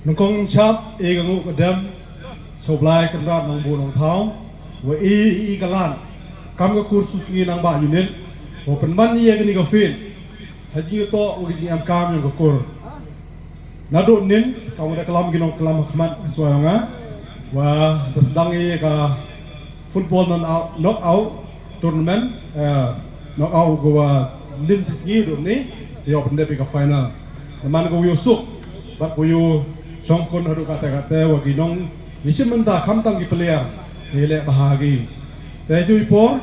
nongkong chap egangu kadam soblai kenrat nong bu nong thau wa kalan kam ga kursus ngi nang ba unit wa penban ye gani ga fin haji to wa ji am kam yang ga kur nado nin kamu da kalam ginong kalam khmat suanga wa sedang ye ka football knock out tournament knock out go lim sisgi do ni yo pende ka final man go yusuk bat go yu songkon hadu kata wa ginong Isimenta kamtang ki player ele bahagi. Teju ipo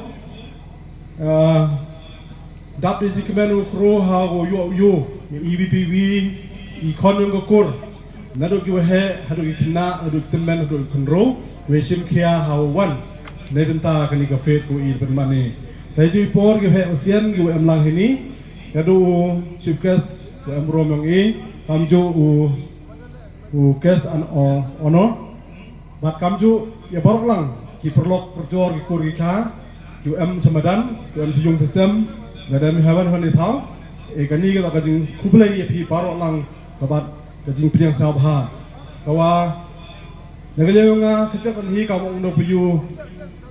dap di kemenu kro ha go yo EVPV ikon yang gokur nado ki wahe hadu ki kina hadu temen hadu konro wesim kia hawan nebenta kani ka fet ko ir bermane. Teju ipo ki he osian ki amlang ini kadu sukses ko amrom yang i kamjo u kes an ono bat kamju ya barok lang ki perlok perjor ki kur ki kha ki samadan ki sejung pesem gadan hawan hone thau kani ga ka jing kublai ye phi barok lang kabat ka jing priang sabha kawa nagale nga kecak kan hi ka mo no puyu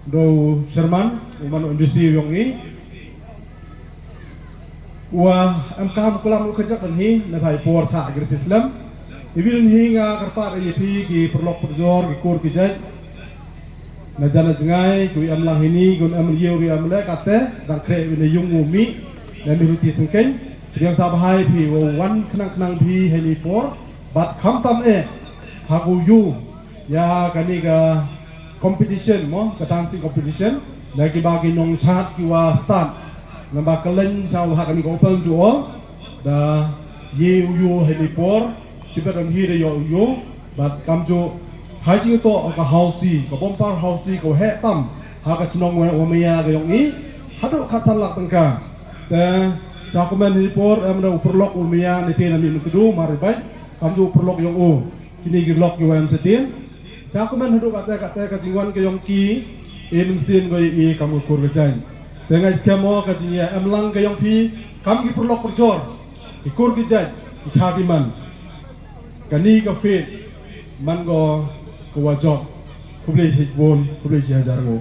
do Sherman umano industri yong ni wa am kam kulang kecak kan hi na thai por sa agri Islam Ibin hinga karpa ye pi ki perlok perjor ki kur ki jaj na jana jengai ku amlang ini gun am liu ki amle kate dang kre ne yung umi na mi ruti sengken yang sabahai pi wan knang pi heli por bat kham tam hagu yu ya kani ga competition mo ka dancing competition lagi bagi nong chat ki wa start namba kalen saw ha kani ko open to all da ye yu heli por Cipetan hire yo bat kamjo haji to ka hausi ka bompar hausi ko he tam ha ka chnong wa omaya ga yong i hadu khasal lak tangka te sa komen report amna uperlok omaya ni pena mi kudu mari bai kamjo uperlok yong o kini gi lok yo am setin sa komen hadu ka jingwan ke yong ki em sin go i kamu kur ga jan te ngai skemo ka jinya amlang ga yong pi kam gi perlok perjor ki kur gi jan ki khagiman kani ka fit man go ko wa job kublai hit bon kublai hajar go